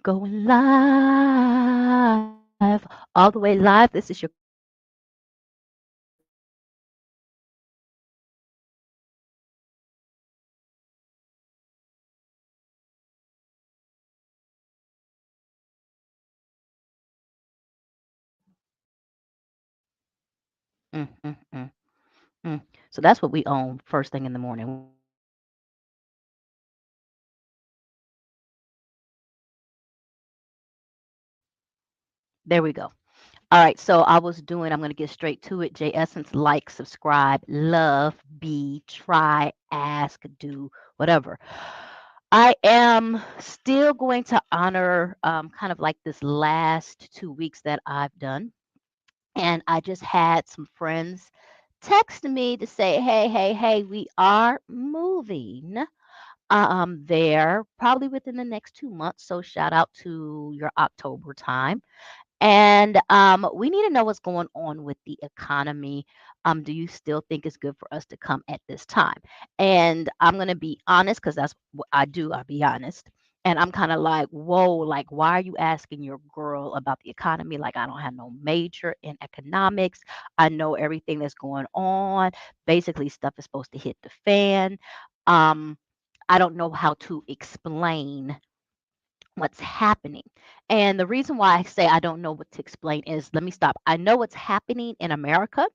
Going live, all the way live. This is your mm, mm, mm, mm. So that's what we own first thing in the morning. There we go. All right, so I'm going to get straight to it. J Essence, like, subscribe, love, be, try, ask, do, whatever. I am still going to honor kind of like this last 2 weeks that I've done. And I just had some friends text me to say, hey, we are moving there probably within the next 2 months. So shout out to your October time. And we need to know what's going on with the economy. Do you still think it's good for us to come at this time? And I'm going to be honest because that's what I do. I'll be honest. And I'm kind of like, whoa, like, why are you asking your girl about the economy? Like, I don't have no major in economics. I know everything that's going on. Basically, stuff is supposed to hit the fan. Um, I don't know how to explain what's happening. And the reason why I say I don't know what to explain is let me stop. I know what's happening in America.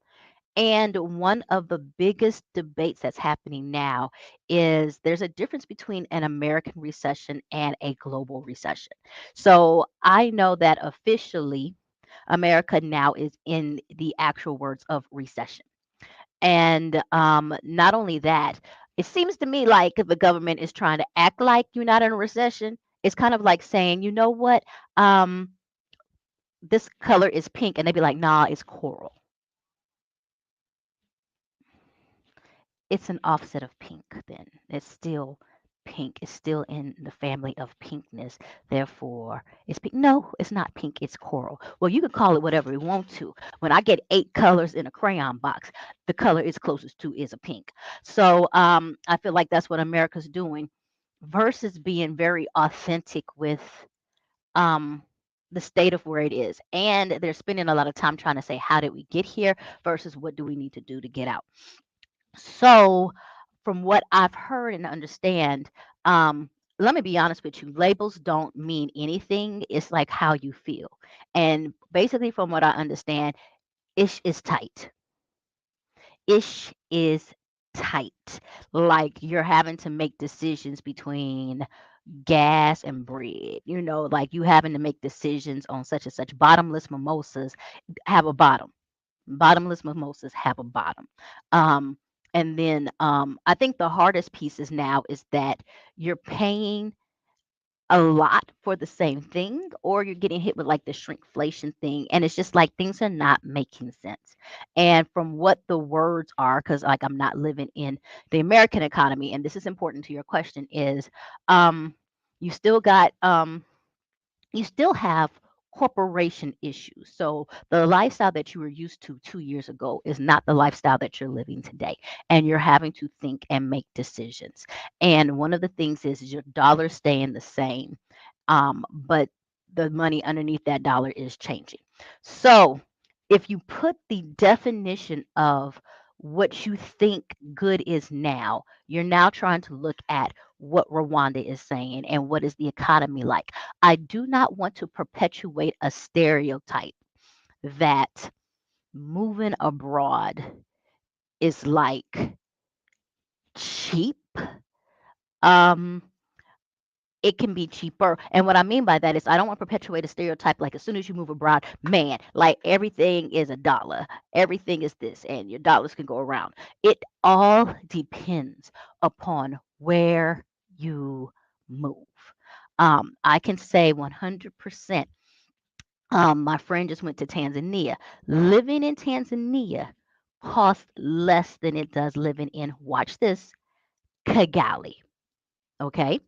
And one of the biggest debates that's happening now is there's a difference between an American recession and a global recession. So I know that officially America now is in the actual words of recession. And not only that, it seems to me like the government is trying to act like you're not in a recession. It's kind of like saying, you know what, this color is pink, and they'd be like, nah, it's coral. It's an offset of pink then. It's still pink. It's still in the family of pinkness. Therefore, it's pink. No, it's not pink. It's coral. Well, you can call it whatever you want to. When I get 8 colors in a crayon box, the color it's closest to is a pink. So I feel like that's what America's doing versus being very authentic with um, the state of where it is. And they're spending a lot of time trying to say, how did we get here versus what do we need to do to get out? So, from what I've heard and understand, let me be honest with you, labels don't mean anything. It's like how you feel. And basically, from what I understand, ish is tight. Ish is tight. Like you're having to make decisions between gas and bread. Like you having to make decisions on such and such. Bottomless mimosas have a bottom. Bottomless mimosas have a bottom. Um, and then I think the hardest pieces now is that you're paying a lot for the same thing, or you're getting hit with like the shrinkflation thing. And it's just like things are not making sense. And from what the words are, because like I'm not living in the American economy, and this is important to your question, is um, you still got you still have corporation issues. So the lifestyle that you were used to 2 years ago is not the lifestyle that you're living today. And you're having to think and make decisions. And one of the things is your dollar staying the same, but the money underneath that dollar is changing. So if you put the definition of what you think good is now, you're now trying to look at what Rwanda is saying and what is the economy like. I do not want to perpetuate a stereotype that moving abroad is like cheap. Um, it can be cheaper. And what I mean by that is I don't want to perpetuate a stereotype like as soon as you move abroad, man, like everything is a dollar. Everything is this, and your dollars can go around. It all depends upon where you move. I can say 100%. My friend just went to Tanzania. Living in Tanzania costs less than it does living in, watch this, Kigali. Okay.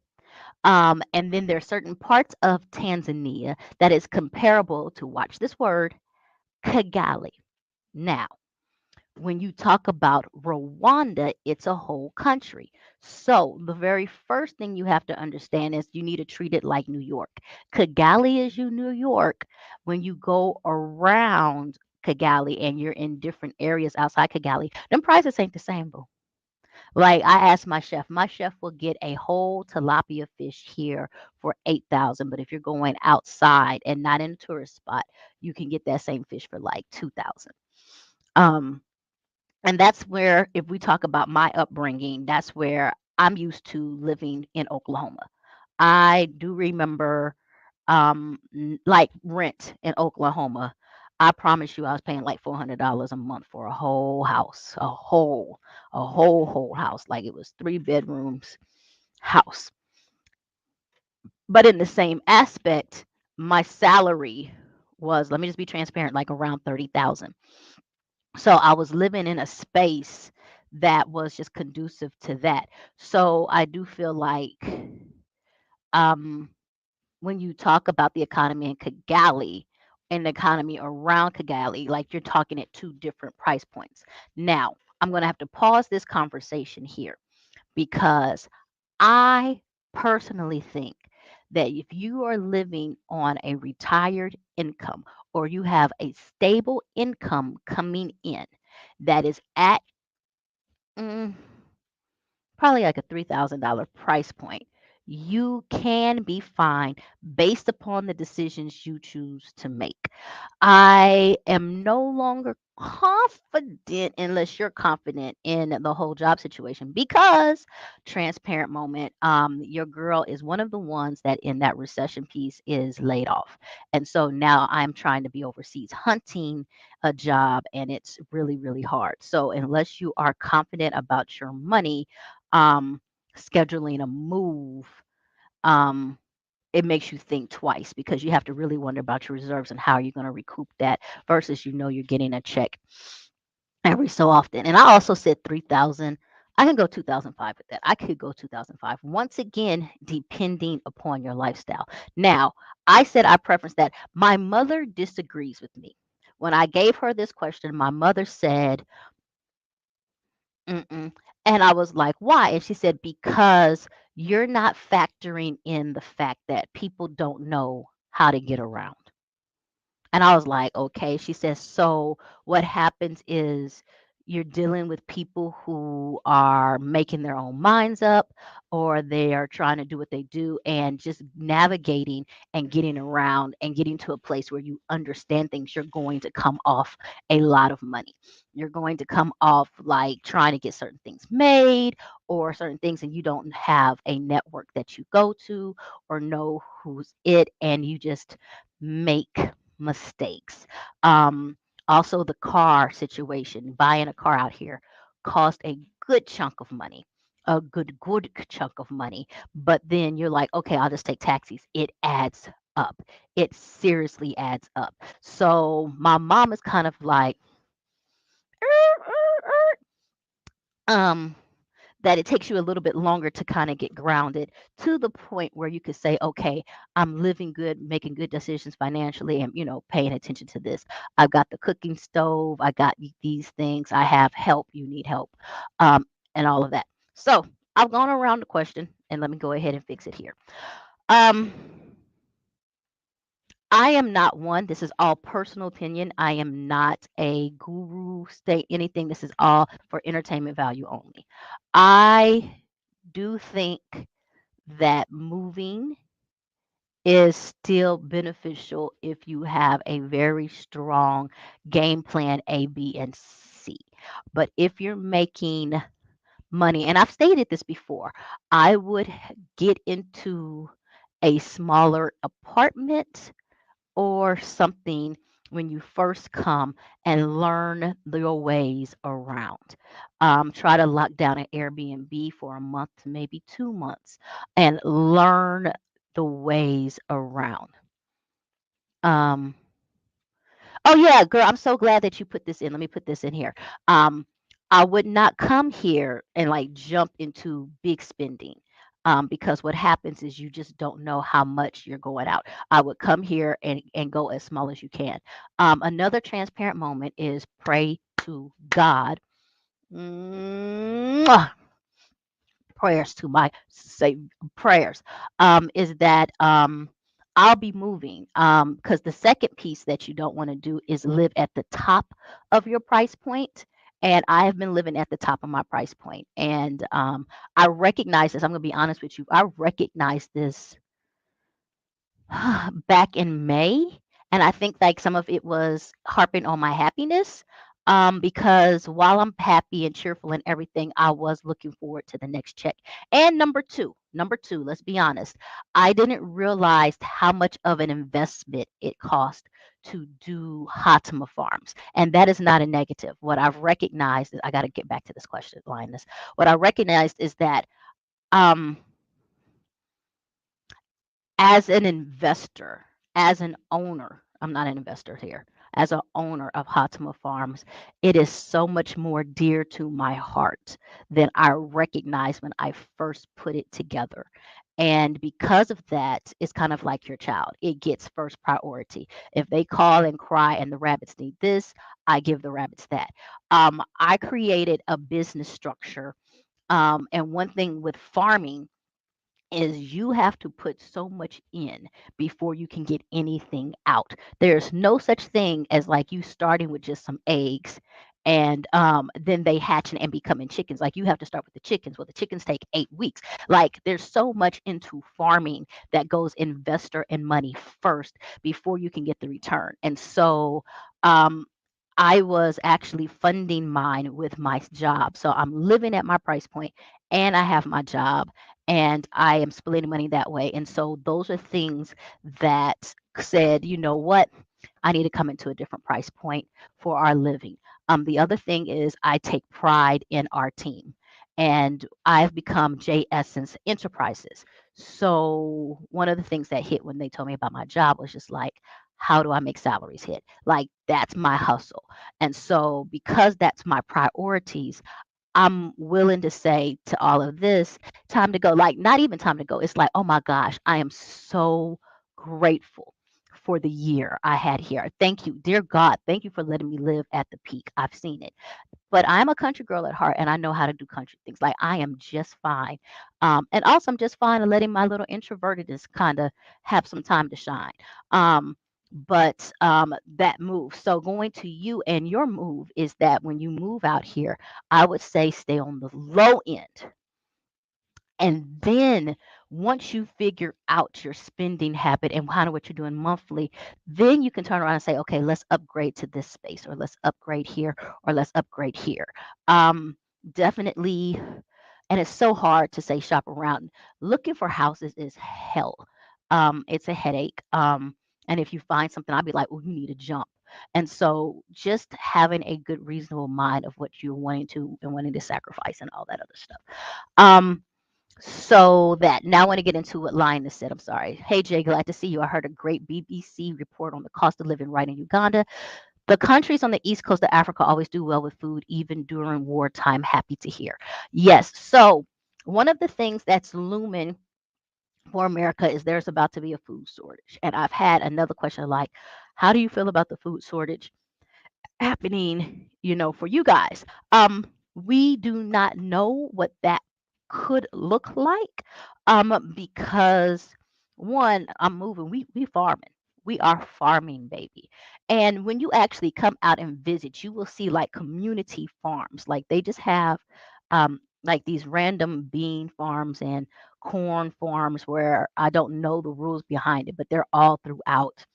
And then there are certain parts of Tanzania that is comparable to, watch this word, Kigali. Now, When you talk about Rwanda, it's a whole country. So the very first thing you have to understand is you need to treat it like New York. Kigali is you New York. When you go around Kigali and you're in different areas outside Kigali, them prices ain't the same, boo. Like I asked my chef will get a whole tilapia fish here for 8,000, but if you're going outside and not in a tourist spot, you can get that same fish for like 2,000. Um, and that's where, if we talk about my upbringing, that's where I'm used to living in Oklahoma. I do remember like rent in Oklahoma. I promise you I was paying like $400 a month for a whole house, a whole house. Like it was 3 bedrooms house. But in the same aspect, my salary was, let me just be transparent, like around 30,000. So I was living in a space that was just conducive to that. So I do feel like um when you talk about the economy in Kigali and the economy around Kigali, like you're talking at two different price points. Now, I'm going to have to pause this conversation here because I personally think that if you are living on a retired income or you have a stable income coming in that is at mm, probably like a $3,000 price point, you can be fine based upon the decisions you choose to make. I am no longer confident unless you're confident in the whole job situation because transparent moment, your girl is one of the ones that in that recession piece is laid off. And so now I'm trying to be overseas hunting a job and it's really, really hard. So unless you are confident about your money, um, scheduling a move, um, it makes you think twice because you have to really wonder about your reserves and how you're going to recoup that versus you're getting a check every so often. And I also said 3,000. I can go 2005 with that. I could go 2005. Once again, depending upon your lifestyle. Now, I said I preference that. My mother disagrees with me. When I gave her this question, my mother said, mm-mm. And I was like, why? And she said, because you're not factoring in the fact that people don't know how to get around. And I was like, okay. She says, so what happens is you're dealing with people who are making their own minds up or they are trying to do what they do and just navigating and getting around and getting to a place where you understand things. You're going to come off a lot of money. You're going to come off like trying to get certain things made or certain things, and you don't have a network that you go to or know who's it, and you just make mistakes. Um, Also, the car situation, buying a car out here cost a good chunk of money, a good chunk of money. But then you're like, okay, I'll just take taxis. It adds up. It seriously adds up. So my mom is kind of like, um, that it takes you a little bit longer to kind of get grounded to the point where you could say, okay, I'm living good, making good decisions financially, and paying attention to this. I've got the cooking stove, I got these things, I have help, you need help, um, and all of that. So I've gone around the question, and let me go ahead and fix it here. Um, I am not one. This is all personal opinion. I am not a guru, state anything. This is all for entertainment value only. I do think that moving is still beneficial if you have a very strong game plan A, B, and C. But if you're making money, and I've stated this before, I would get into a smaller apartment or something when you first come and learn your ways around. Try to lock down an Airbnb for a month, maybe 2 months, and learn the ways around. Um, Oh yeah, girl, I'm so glad that you put this in. Let me put this in here. Um, I would not come here and like jump into big spending. Because what happens is you just don't know how much you're going out. I would come here and go as small as you can. Another transparent moment is pray to God, mwah, prayers to my say prayers, is that I'll be moving. Because the second piece that you don't want to do is live at the top of your price point. And I have been living at the top of my price point. And I recognize this. I'm going to be honest with you. I recognize this back in May, and I think like some of it was harping on my happiness. Because while I'm happy and cheerful and everything, I was looking forward to the next check. And number two, let's be honest, I didn't realize how much of an investment it cost to do Hatima Farms. And that is not a negative. What I've recognized is I got to get back to this question, Linus. What I recognized is that um as an investor, as an owner, I'm not an investor here, as an owner of Hatima Farms, it is so much more dear to my heart than I recognized when I first put it together. And because of that, it's kind of like your child. It gets first priority. If they call and cry and the rabbits need this, I give the rabbits that. I created a business structure. And one thing with farming is you have to put so much in before you can get anything out. There's no such thing as like you starting with just some eggs and then they hatch and becoming chickens. Like you have to start with the chickens. Well, the chickens take 8 weeks. Like there's so much into farming that goes investor and money first before you can get the return. And so um, I was actually funding mine with my job. So I'm living at my price point and I have my job and I am splitting money that way. And so those are things that said, you know what, I need to come into a different price point for our living. The other thing is I take pride in our team. And I've become J Essence Enterprises. So one of the things that hit when they told me about my job was just like, how do I make salaries hit? Like that's my hustle. And so because that's my priorities, I'm willing to say to all of this, time to go. Like, not even time to go. It's like, oh my gosh, I am so grateful for the year I had here. Thank you, dear God. Thank you for letting me live at the peak. I've seen it. But I'm a country girl at heart and I know how to do country things. Like, I am just fine. And also, I'm just fine letting my little introvertedness kind of have some time to shine. Um, but that move. So going to you and your move is that when you move out here, I would say stay on the low end. And then once you figure out your spending habit and kind of what you're doing monthly, then you can turn around and say, okay, let's upgrade to this space, or let's upgrade here, or let's upgrade here. Um, Definitely, and it's so hard to say shop around. Looking for houses is hell. It's a headache. And if you find something, I'll be like, oh, you need to jump. And so just having a good, reasonable mind of what you're wanting to and wanting to sacrifice and all that other stuff. Um, so that now I want to get into what Linus said. I'm sorry. Hey Jay, glad to see you. I heard a great BBC report on the cost of living right in Uganda. The countries on the east coast of Africa always do well with food, even during wartime. Happy to hear. Yes. So one of the things that's looming for America is there's about to be a food shortage. And I've had another question like, how do you feel about the food shortage happening, for you guys? We do not know what that could look like, because one, I'm moving. We farming. We are farming, baby. And when you actually come out and visit, you will see like community farms. Like they just have like these random bean farms and corn farms where I don't know the rules behind it, but they're all throughout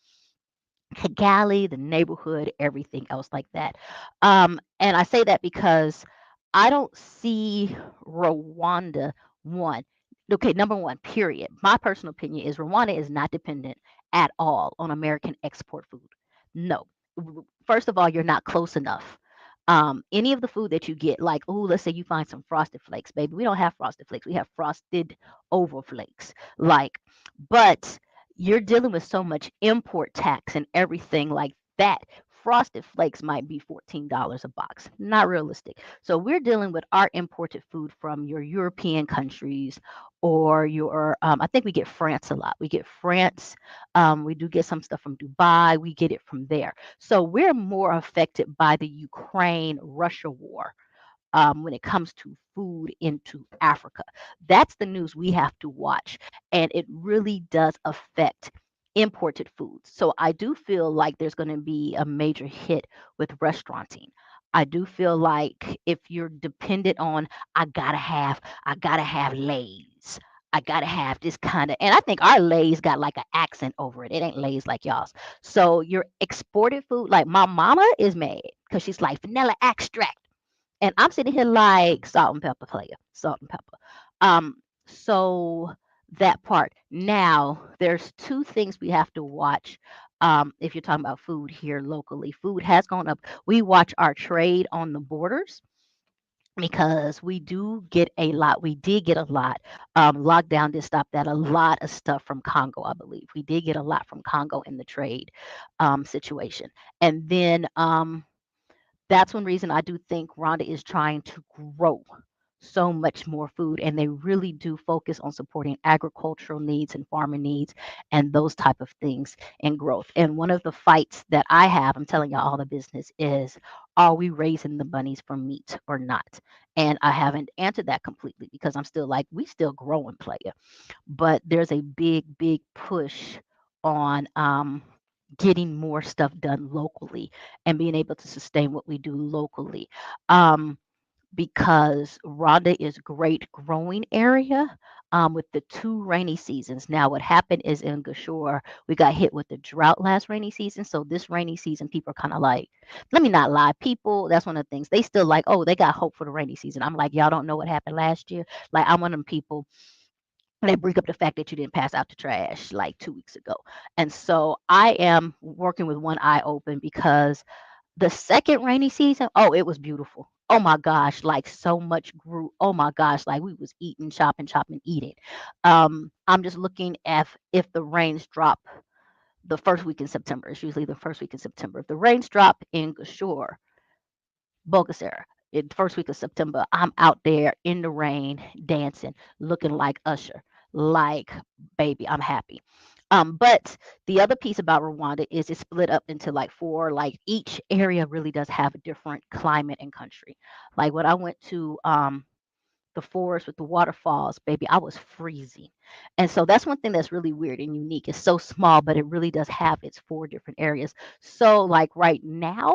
Kigali, the neighborhood, everything else like that. And I say that because I don't see Rwanda one. Okay, number one, period. My personal opinion is Rwanda is not dependent at all on American export food. No. First of all, you're not close enough. Any of the food that you get, like, oh, let's say you find some frosted flakes, baby. We don't have frosted flakes. We have frosted over flakes. Like, but you're dealing with so much import tax and everything like that. Frosted Flakes might be $14 a box. Not realistic. So we're dealing with our imported food from your European countries or your, I think we get France a lot. We get France. We do get some stuff from Dubai. We get it from there. So we're more affected by the Ukraine Russia war when it comes to food into Africa. That's the news we have to watch. And it really does affect imported foods. So I do feel like there's going to be a major hit with restauranting. I do feel like if you're dependent on, I gotta have Lay's. I gotta have this kind of, and I think our Lay's got like an accent over it. It ain't Lay's like y'all's. So your exported food, like my mama is mad because she's like vanilla extract. And I'm sitting here like salt and pepper player, salt and pepper. So that part. Now, there's two things we have to watch. If you're talking about food here locally, food has gone up. We watch our trade on the borders because we do get a lot. We did get a lot. Lockdown did stop that. A lot of stuff from Congo, I believe. We did get a lot from Congo in the trade situation. And then that's one reason I do think Rhonda is trying to grow so much more food, and they really do focus on supporting agricultural needs and farming needs and those type of things and growth. And one of the fights that I have, I'm telling y'all all the business, is are we raising the bunnies for meat or not? And I haven't answered that completely because I'm still like, we still growing, player. But there's a big push on getting more stuff done locally and being able to sustain what we do locally. Um, because Rhonda is great growing area with the two rainy seasons. Now, what happened is in Gashore, we got hit with the drought last rainy season. So this rainy season, people are kind of like, let me not lie, people. That's one of the things they still like. Oh, they got hope for the rainy season. I'm like, y'all don't know what happened last year. Like I'm one of them people that bring up the fact that you didn't pass out the trash like 2 weeks ago. And so I am working with one eye open because the second rainy season, oh, it was beautiful. Oh my gosh, like so much grew. Oh my gosh, like we was eating, chopping, eating. I'm just looking at if the rains drop the first week in September. It's usually the first week in September. If the rains drop in Gashore, Bogacer, in the first week of September, I'm out there in the rain, dancing, looking like Usher. Like, baby, I'm happy. But the other piece about Rwanda is it's split up into like four, like each area really does have a different climate and country. Like when I went to the forest with the waterfalls, baby, I was freezing. And so that's one thing that's really weird and unique. It's so small, but it really does have its four different areas. So like right now,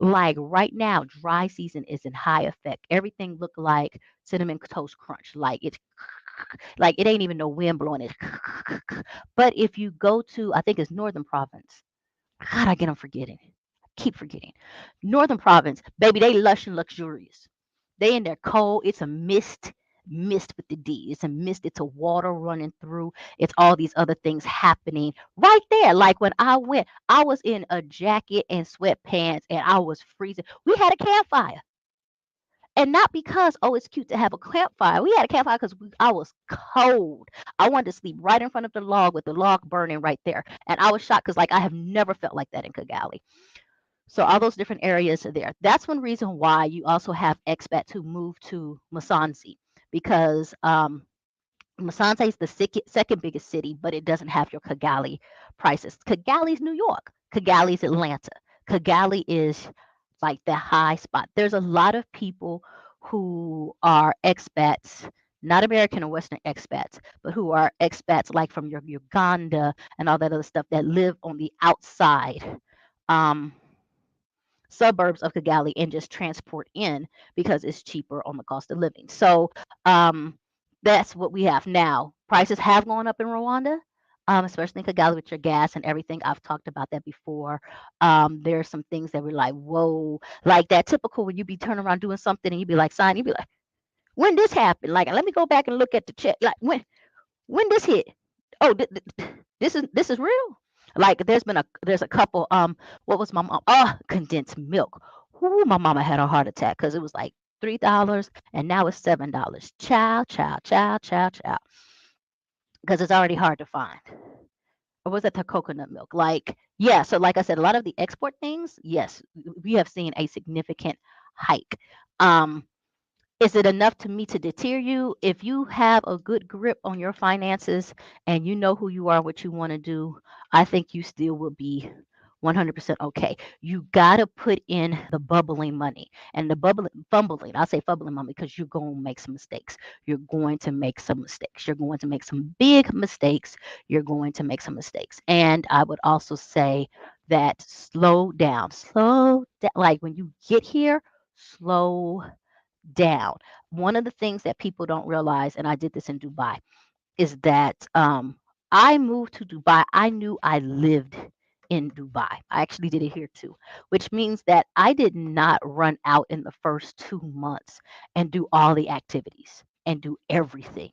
dry season is in high effect. Everything look like cinnamon toast crunch. Like it's like it ain't even no wind blowing it. But if you go to, I think it's Northern Province. God, I get them forgetting. Keep forgetting. Northern Province, baby, they lush and luxurious. They in there cold. It's a mist with the D. It's a mist. It's a water running through. It's all these other things happening right there. Like when I went, I was in a jacket and sweatpants and I was freezing. We had a campfire. And not because, oh, it's cute to have a campfire. We had a campfire because I was cold. I wanted to sleep right in front of the log with the log burning right there. And I was shocked because, like, I have never felt like that in Kigali. So all those different areas are there. That's one reason why you also have expats who move to Musanze because Musanze is the second biggest city, but it doesn't have your Kigali prices. Kigali's New York. Kigali's Atlanta. Kigali is like the high spot. There's a lot of people who are expats, not American or Western expats, but who are expats like from your Uganda and all that other stuff that live on the outside. Um, Suburbs of Kigali and just transport in because it's cheaper on the cost of living. So that's what we have now. Prices have gone up in Rwanda, especially in Kigali with your gas and everything. I've talked about that before. There are some things that were like, whoa, like that typical when you be turning around doing something and you be like, sign, you be like, when this happened? Like, let me go back and look at the check. Like, when this hit? Oh, this is real. Like there's a couple. What was my mom? Oh, condensed milk. Ooh, my mama had a heart attack because it was like $3 and now it's $7. Chow, chow, chow, chow, chow. Because it's already hard to find. or was that the coconut milk? Like, yeah, so like I said, a lot of the export things, yes, we have seen a significant hike. Um, is it enough to me to deter you? If you have a good grip on your finances and you know who you are, what you want to do, I think you still will be 100% okay. You got to put in the bubbling money and the fumbling. I say fumbling money because you're going to make some mistakes. You're going to make some mistakes. You're going to make some big mistakes. You're going to make some mistakes. And I would also say that slow down. Slow down. Like when you get here, slow down. One of the things that people don't realize, and I did this in Dubai, is that I moved to Dubai. I knew I lived in Dubai. I actually did it here too, which means that I did not run out in the first 2 months and do all the activities and do everything.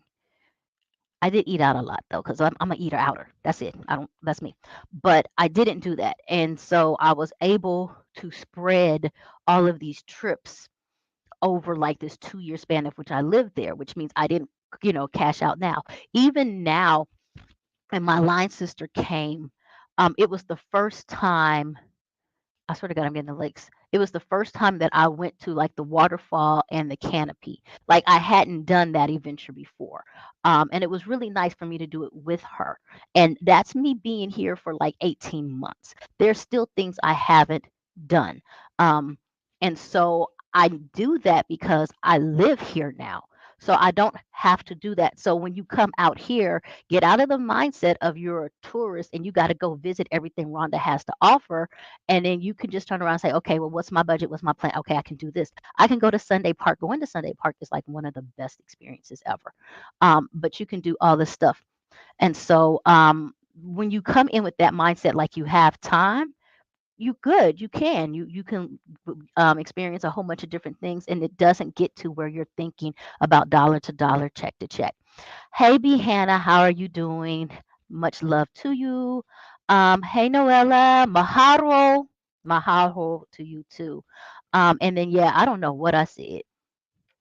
I did eat out a lot though, because I'm a eater outer. That's it. I don't. That's me. But I didn't do that, and so I was able to spread all of these trips over like this 2 year span of which I lived there, which means I didn't, cash out now. Even now, and my line sister came, it was the first time I swear to God, I'm getting the lakes. It was the first time that I went to like the waterfall and the canopy. Like I hadn't done that adventure before. And it was really nice for me to do it with her. And that's me being here for like 18 months. There's still things I haven't done. Um, and so I do that because I live here now. So I don't have to do that. So when you come out here, get out of the mindset of you're a tourist and you got to go visit everything Rwanda has to offer, and then you can just turn around and say, okay, well, what's my budget? What's my plan? Okay, I can do this. I can go to Sunday Park. Going to Sunday Park is like one of the best experiences ever. But you can do all this stuff. And so when you come in with that mindset, like you have time, you good. You can. You can experience a whole bunch of different things, and it doesn't get to where you're thinking about dollar to dollar, check to check. Hey, B. Hannah, how are you doing? Much love to you. Hey, Noella, mahalo to you too. And then yeah, I don't know what I said.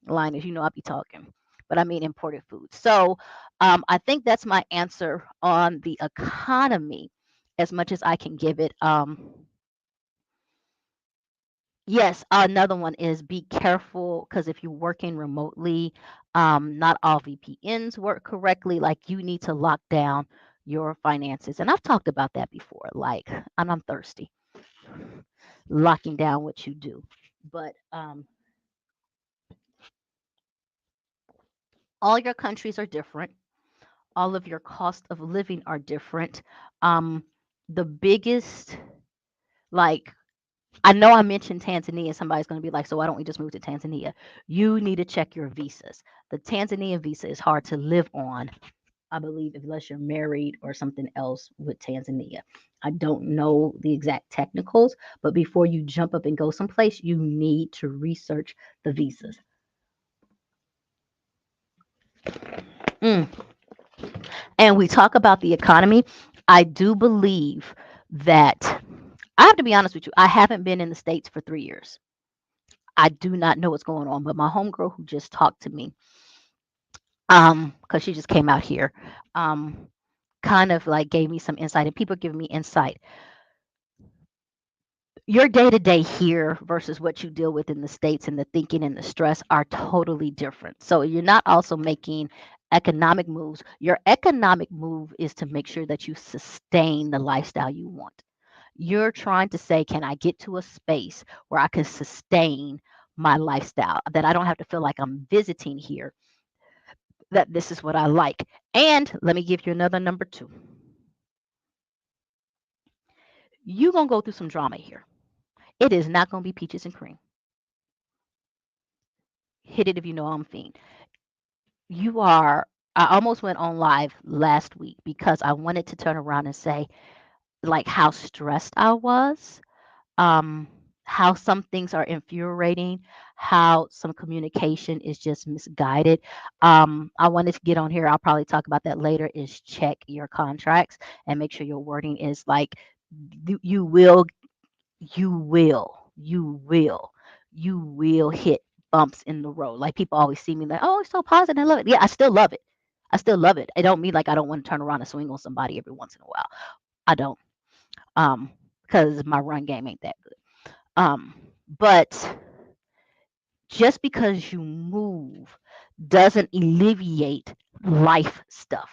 Linus, I be talking, but I mean imported food. So, I think that's my answer on the economy, as much as I can give it. Yes, another one is be careful because if you're working remotely, not all VPNs work correctly. Like you need to lock down your finances. And I've talked about that before. Like, and I'm thirsty, locking down what you do. But all your countries are different. All of your cost of living are different. Um, the biggest, like, I know I mentioned Tanzania. Somebody's going to be like, so why don't we just move to Tanzania? You need to check your visas. The Tanzania visa is hard to live on, I believe, unless you're married or something else with Tanzania. I don't know the exact technicals, but before you jump up and go someplace, you need to research the visas. Mm. And we talk about the economy. I do believe that I have to be honest with you. I haven't been in the States for 3 years. I do not know what's going on, but my homegirl who just talked to me, because she just came out here, um, kind of like gave me some insight, and people giving me insight. Your day to day here versus what you deal with in the States and the thinking and the stress are totally different. So you're not also making economic moves. Your economic move is to make sure that you sustain the lifestyle you want. You're trying to say, can I get to a space where I can sustain my lifestyle, that I don't have to feel like I'm visiting here, that this is what I like. And let me give you another number two. You're going to go through some drama here. It is not going to be peaches and cream. Hit it if you know I'm fiend. You are, I almost went on live last week because I wanted to turn around and say, like, how stressed I was, um, how some things are infuriating, how some communication is just misguided. I wanted to get on here. I'll probably talk about that later. Is check your contracts and make sure your wording is like you will, you will, you will hit bumps in the road. Like people always see me like, oh, it's so positive. I love it. Yeah, I still love it. I still love it. I don't mean like I don't want to turn around and swing on somebody every once in a while. I don't, because my run game ain't that good. Um, but just because you move doesn't alleviate life stuff.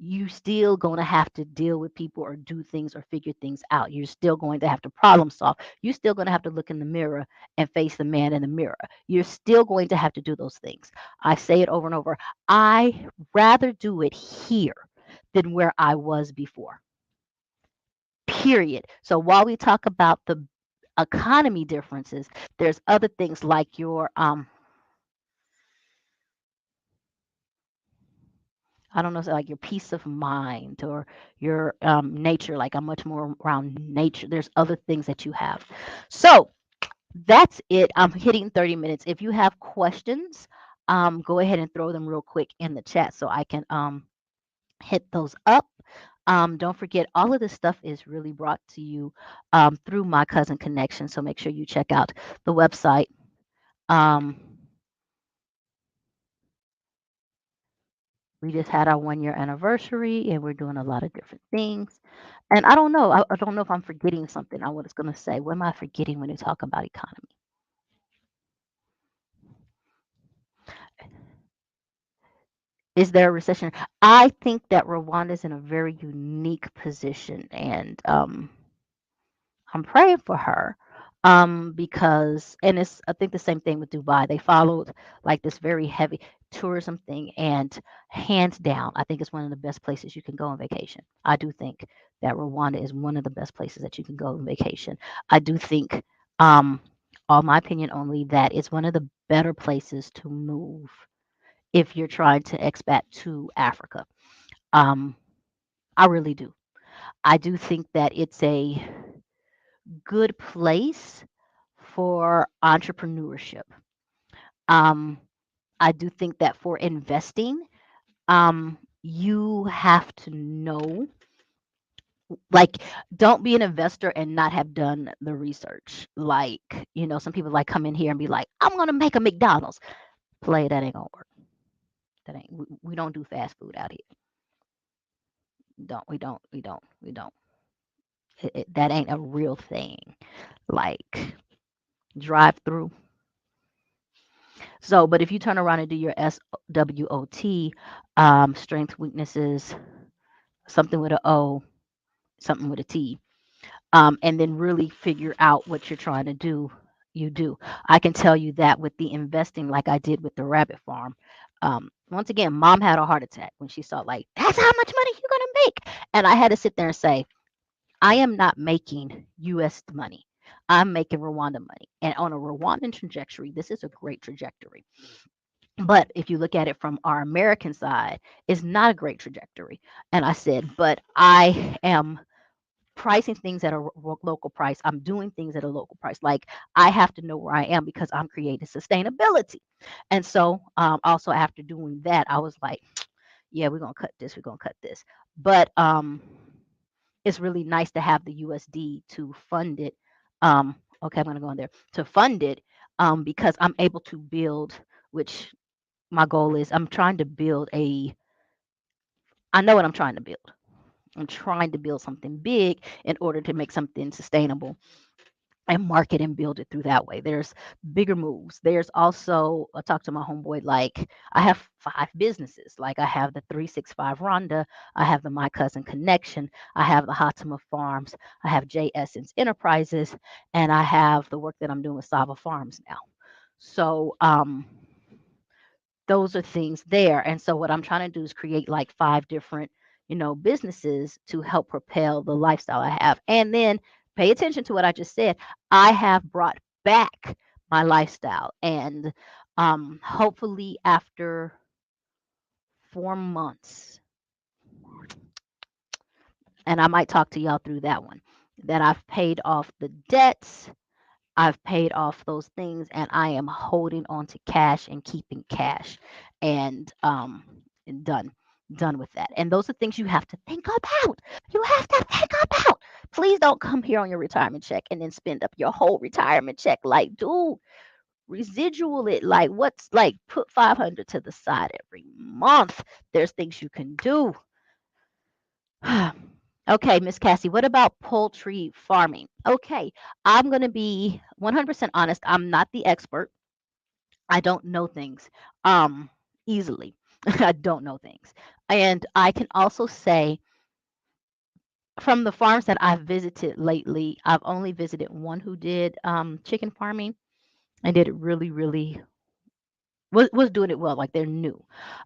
You still going to have to deal with people or do things or figure things out. You're still going to have to problem solve. You're still going to have to look in the mirror and face the man in the mirror. You're still going to have to do those things. I say it over and over. I rather do it here than where I was before. Period. So while we talk about the economy differences, there's other things like your I don't know, so like your peace of mind or your nature. Like I'm much more around nature. There's other things that you have. So that's it. I'm hitting 30 minutes. If you have questions, go ahead and throw them real quick in the chat so I can hit those up. Don't forget, all of this stuff is really brought to you through my cousin connection. So make sure you check out the website. Um, we just had our 1 year anniversary and we're doing a lot of different things. And I don't know. I don't know if I'm forgetting something. I was going to say, what am I forgetting when you talk about economy? Is there a recession? I think that Rwanda is in a very unique position, and I'm praying for her because, and it's I think the same thing with Dubai. They followed like this very heavy tourism thing, and hands down, I think it's one of the best places you can go on vacation. I do think that Rwanda is one of the best places that you can go on vacation. I do think, um, on my opinion only, that it's one of the better places to move if you're trying to expat to Africa. Um, I really do. I do think that it's a good place for entrepreneurship. Um, I do think that for investing, you have to know, like, don't be an investor and not have done the research. Like, some people like come in here and be like, I'm gonna make a McDonald's. Play that ain't gonna work. That ain't we don't do fast food out here. Don't we don't. That ain't a real thing. Like drive through. So, but if you turn around and do your SWOT, strength, weaknesses, something with a O, something with a T, and then really figure out what you're trying to do, you do. I can tell you that with the investing, like I did with the rabbit farm. Once again, mom had a heart attack when she saw, like, that's how much money you're going to make. And I had to sit there and say, I am not making US money. I'm making Rwanda money. And on a Rwandan trajectory, this is a great trajectory. But if you look at it from our American side, it's not a great trajectory. And I said, but I am pricing things at a local price. I'm doing things at a local price. Like I have to know where I am because I'm creating sustainability. And so, also after doing that, I was like, yeah, we're gonna cut this. We're gonna cut this. But it's really nice to have the USD to fund it. Okay, I'm gonna go in there to fund it because I'm able to build, which my goal is I'm trying to build I know what I'm trying to build. I'm trying to build something big in order to make something sustainable and market and build it through that way. There's bigger moves. There's also, I talked to my homeboy, like I have 5 businesses. Like I have the 365 Rhonda, I have the My Cousin Connection, I have the Hatima Farms, I have J Essence Enterprises, and I have the work that I'm doing with Sava Farms now. So those are things there. And so what I'm trying to do is create like 5 different, businesses to help propel the lifestyle I have. And then pay attention to what I just said. I have brought back my lifestyle. And hopefully after 4 months, and I might talk to y'all through that one, that I've paid off the debts. I've paid off those things and I am holding on to cash and keeping cash and done with that. And those are things you have to think about. You have to think about. Please don't come here on your retirement check and then spend up your whole retirement check. Like, dude, residual it. Like, what's like put 500 to the side every month. There's things you can do. Okay, Miss Cassie, what about poultry farming? Okay, I'm going to be 100% honest. I'm not the expert. I don't know things easily. I don't know things. And I can also say from the farms that I've visited lately, I've only visited one who did chicken farming and did it really, really was doing it well, like they're new.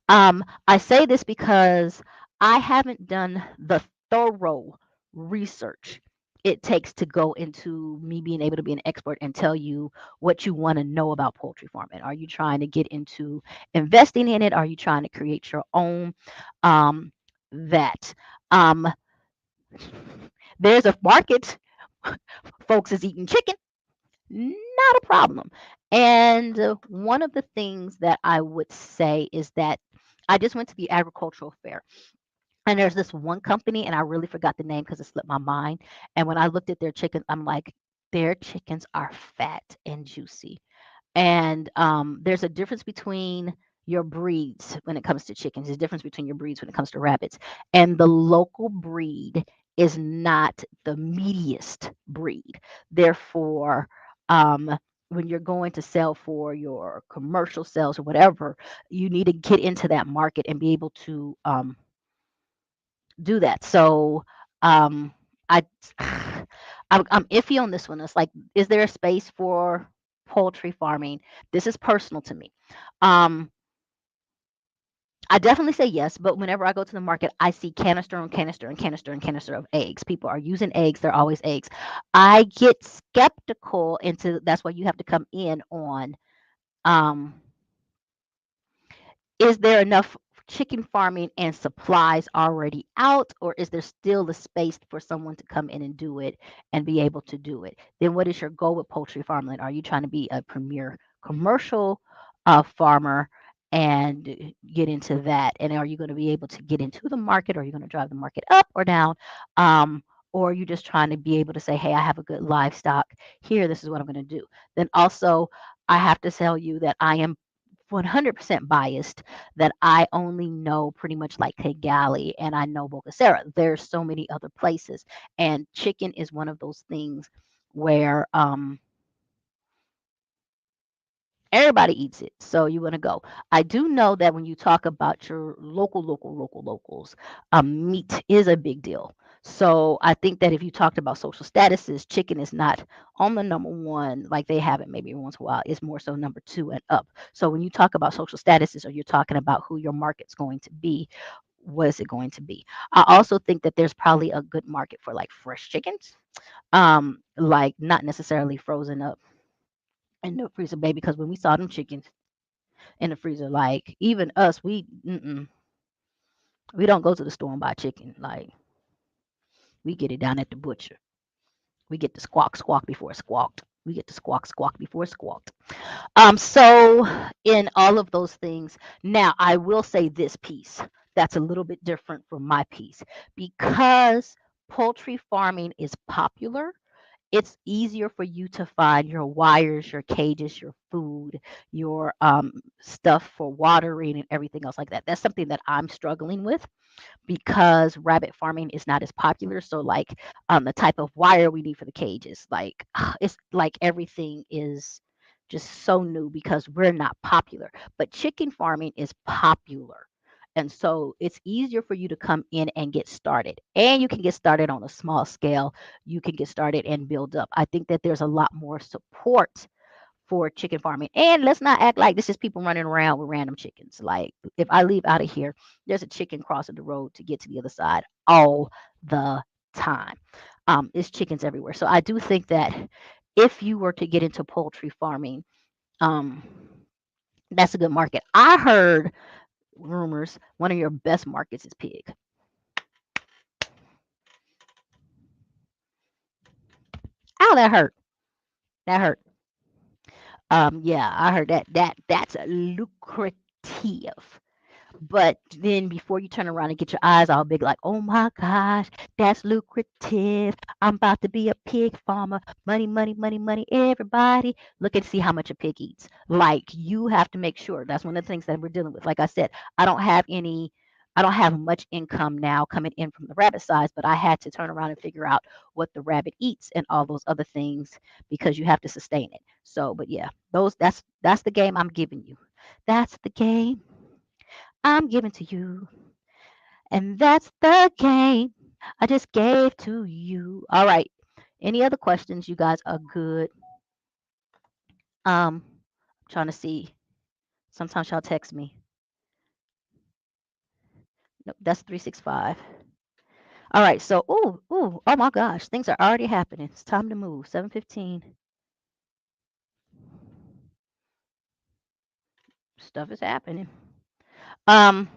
I say this because I haven't done the thorough research it takes to go into me being able to be an expert and tell you what you want to know about poultry farming. Are you trying to get into investing in it? Are you trying to create your own? Um, that um, there's a market. Folks is eating chicken, not a problem. And one of the things that I would say is that I just went to the agricultural fair. And there's this one company, and I really forgot the name because it slipped my mind. And when I looked at their chickens, I'm like, their chickens are fat and juicy. And there's a difference between your breeds when it comes to chickens. There's a difference between your breeds when it comes to rabbits. And the local breed is not the meatiest breed. Therefore, when you're going to sell for your commercial sales or whatever, you need to get into that market and be able to do that. So um, I, I'm iffy on this one. It's like, is there a space for poultry farming? This is personal to me. Um, I definitely say yes, but whenever I go to the market, I see canister and canister and canister and canister of eggs. People are using eggs. They're always eggs. I get skeptical into that's why you have to come in on um, is there enough chicken farming and supplies already out, or is there still the space for someone to come in and do it and be able to do it? Then what is your goal with poultry farmland? Are you trying to be a premier commercial farmer and get into that? And are you going to be able to get into the market? Or are you going to drive the market up or down? Or are you just trying to be able to say, hey, I have a good livestock here. This is what I'm going to do. Then also, I have to tell you that I am 100% biased that I only know pretty much like Kigali and I know Bogosera. There's so many other places, and chicken is one of those things where everybody eats it, so you want to go. I do know that when you talk about your locals, meat is a big deal. So I think that if you talked about social statuses, chicken is not on the number one like they have it maybe once in a while. It's more so number two and up. So when you talk about social statuses, or you're talking about who your market's going to be, what is it going to be? I also think that there's probably a good market for like fresh chickens, like not necessarily frozen up in the freezer, baby. Because when we saw them chickens in the freezer. Like even us, we don't go to the store and buy chicken. Like we get it down at the butcher. We get the squawk squawk before it squawked. We get the squawk squawk before it squawked. So in all of those things, now I will say this piece that's a little bit different from my piece because poultry farming is popular. It's easier for you to find your wires, your cages, your food, your stuff for watering and everything else like that. That's something that I'm struggling with because rabbit farming is not as popular. So like the type of wire we need for the cages, like it's like everything is just so new because we're not popular. But chicken farming is popular. And so it's easier for you to come in and get started. And you can get started on a small scale. You can get started and build up. I think that there's a lot more support for chicken farming. And let's not act like this is people running around with random chickens. Like if I leave out of here, there's a chicken crossing the road to get to the other side all the time. It's chickens everywhere. So I do think that if you were to get into poultry farming, um, that's a good market. I heard rumors one of your best markets is pig. Ow, that hurt. That hurt. Yeah, I heard that's lucrative. But then before you turn around and get your eyes all big, like, oh my gosh, that's lucrative. I'm about to be a pig farmer. Money, money, money, money. Everybody look and see how much a pig eats. Like you have to make sure that's one of the things that we're dealing with. Like I said, I don't have any. I don't have much income now coming in from the rabbit size, but I had to turn around and figure out what the rabbit eats and all those other things because you have to sustain it. So, but yeah, those that's the game I'm giving you. That's the game I'm giving to you. And that's the game I just gave to you. All right. Any other questions? You guys are good. Trying to see. Sometimes y'all text me. Nope, that's 365. All right. So, oh my gosh, things are already happening. It's time to move. 7:15. Stuff is happening. Um.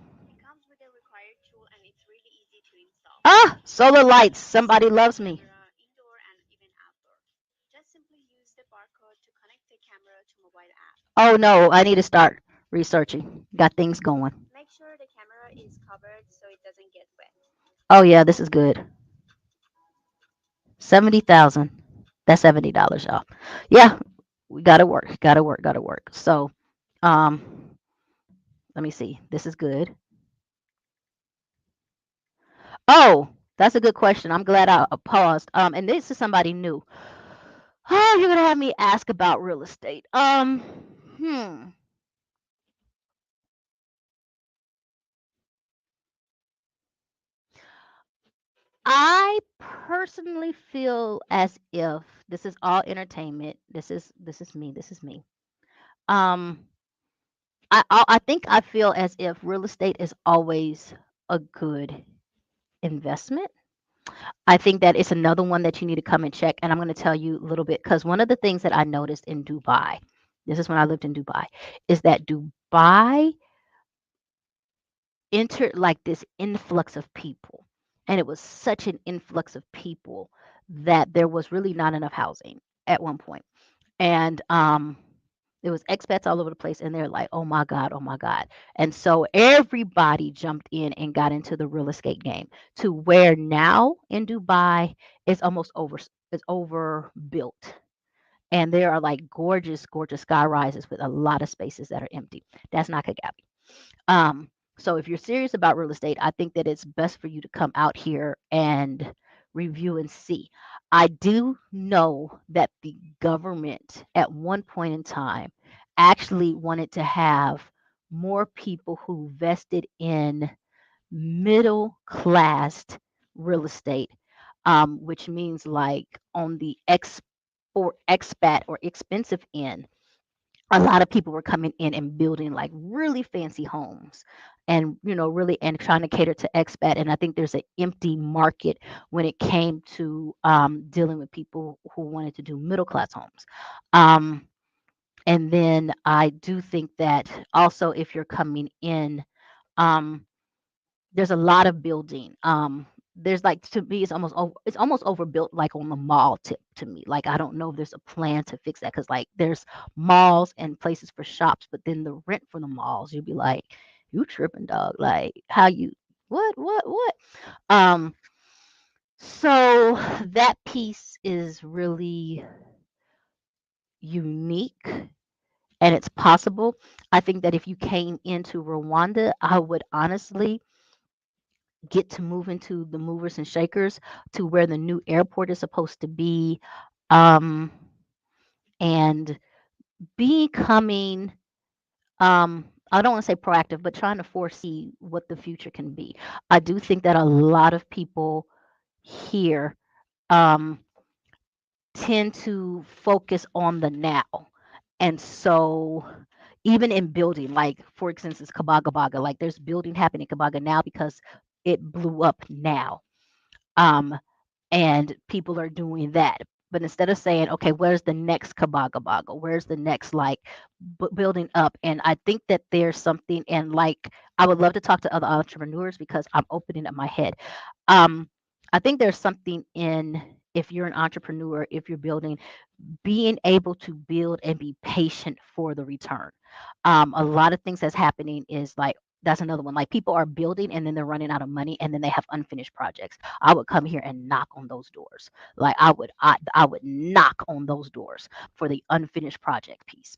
Solar lights. Somebody loves me. Oh no, I need to start researching. Got things going. Oh yeah, this is good. 70,000. That's $70, y'all. Yeah, we gotta work. Gotta work. Gotta work. So, um, let me see. This is good. Oh, that's a good question. I'm glad I paused. And this is somebody new. Oh, you're gonna have me ask about real estate. Hmm. I personally feel as if this is all entertainment. This is me. This is me. Um, I think I feel as if real estate is always a good investment. I think that it's another one that you need to come and check. And I'm going to tell you a little bit because one of the things that I noticed in Dubai, this is when I lived in Dubai, is that Dubai entered like this influx of people. And it was such an influx of people that there was really not enough housing at one point. And there was expats all over the place, and they're like, oh my God. And so everybody jumped in and got into the real estate game to where now in Dubai it's overbuilt. And there are like gorgeous, gorgeous sky rises with a lot of spaces that are empty. That's not Kagabi. So if you're serious about real estate, I think that it's best for you to come out here and review and see. I do know that the government at one point in time actually wanted to have more people who vested in middle class real estate, which means like on the expat or expensive end, a lot of people were coming in and building like really fancy homes and really and trying to cater to expat. And I think there's an empty market when it came to dealing with people who wanted to do middle class homes. um, and then I do think that also if you're coming in, um, there's a lot of building. There's like to me, it's almost overbuilt, like on the mall tip to me. Like I don't know if there's a plan to fix that because like there's malls and places for shops, but then the rent for the malls, you'd be like, you tripping, dog? Like how you what? Um, so that piece is really unique and it's possible. I think that if you came into Rwanda, I would honestly get to move into the movers and shakers to where the new airport is supposed to be, um, and becoming, I don't want to say proactive, but trying to foresee what the future can be. I do think that a lot of people here um, tend to focus on the now. And so, even in building, like for instance, it's Kabaga Baga, like there's building happening in Kabaga now because it blew up now. Um, and people are doing that. But instead of saying, okay, where's the next Kabaga Baga? Where's the next like building up? And I think that there's something, and like I would love to talk to other entrepreneurs because I'm opening up my head. Um, I think there's something in if you're an entrepreneur, if you're building, being able to build and be patient for the return. A lot of things that's happening is like that's another one. Like people are building and then they're running out of money and then they have unfinished projects. I would come here and knock on those doors. Like I would knock on those doors for the unfinished project piece.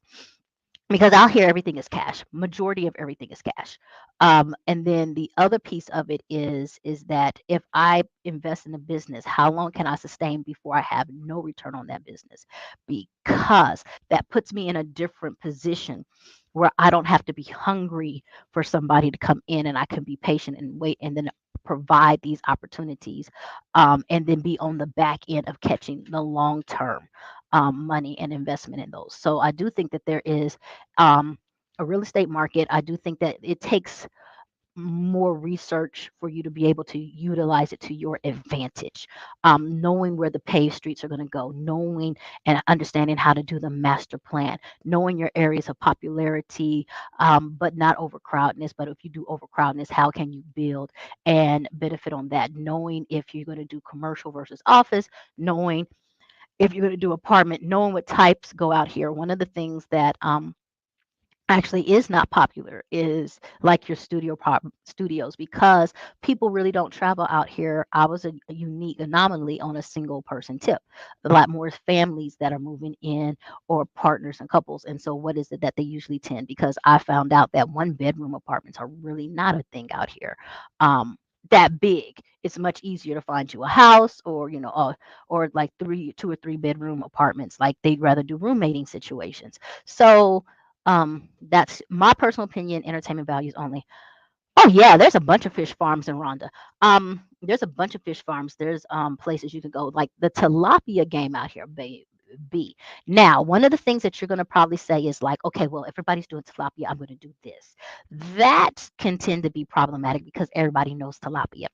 because out here everything is cash. Majority of everything is cash. And then the other piece of it is that if I invest in a business, how long can I sustain before I have no return on that business? Because that puts me in a different position where I don't have to be hungry for somebody to come in, and I can be patient and wait and then provide these opportunities, and then be on the back end of catching the long term money and investment in those. So I do think that there is um, a real estate market. I do think that it takes more research for you to be able to utilize it to your advantage. Knowing where the paved streets are going to go, knowing and understanding how to do the master plan, knowing your areas of popularity, but not overcrowdedness. But if you do overcrowdedness, how can you build and benefit on that? Knowing if you're going to do commercial versus office, knowing if you're going to do apartment, knowing what types go out here. One of the things that actually is not popular is like your studios, because people really don't travel out here. I was a unique anomaly on a single person tip. A lot more families that are moving in, or partners and couples. And so what is it that they usually tend? Because I found out that one bedroom apartments are really not a thing out here. That big, it's much easier to find you a house, or or like 2 or 3 bedroom apartments. Like they'd rather do roommating situations. So that's my personal opinion. Entertainment values only. Oh yeah, there's a bunch of fish farms in Rwanda. There's a bunch of fish farms. There's places you can go, like the tilapia game out here, baby. Now, one of the things that you're gonna probably say is like, okay, well, everybody's doing tilapia, I'm gonna do this. That can tend to be problematic because everybody knows tilapia.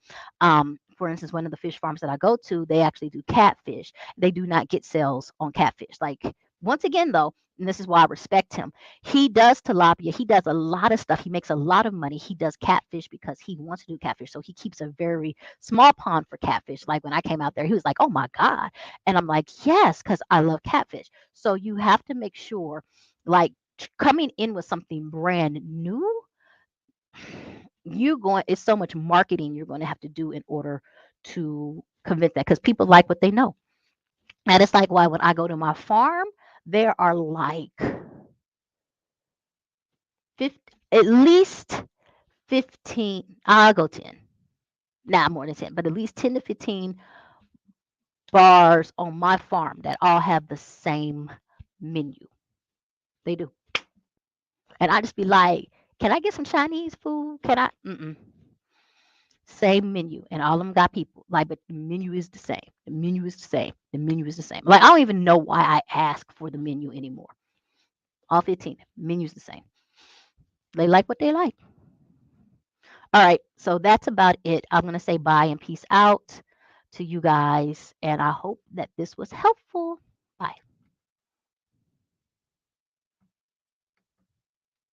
For instance, one of the fish farms that I go to, they actually do catfish. They do not get sales on catfish. Like, once again, though, and this is why I respect him, he does tilapia. He does a lot of stuff. He makes a lot of money. He does catfish because he wants to do catfish. So he keeps a very small pond for catfish. Like when I came out there, he was like, "Oh my God." And I'm like, "Yes, because I love catfish." So you have to make sure, like, coming in with something brand new, it's so much marketing you're going to have to do in order to convince that, because people like what they know. And it's like why when I go to my farm, there are like 50, at least 15, I'll go 10. Not more than 10, but at least 10 to 15 bars on my farm that all have the same menu. They do. And I just be like, can I get some Chinese food? Can I? Mm-mm. Same menu. And all of them got people. Like, but the menu is the same. The menu is the same. The menu is the same. Like, I don't even know why I ask for the menu anymore. All 15. Menu's the same. They like what they like. All right, so that's about it. I'm going to say bye and peace out to you guys, and I hope that this was helpful.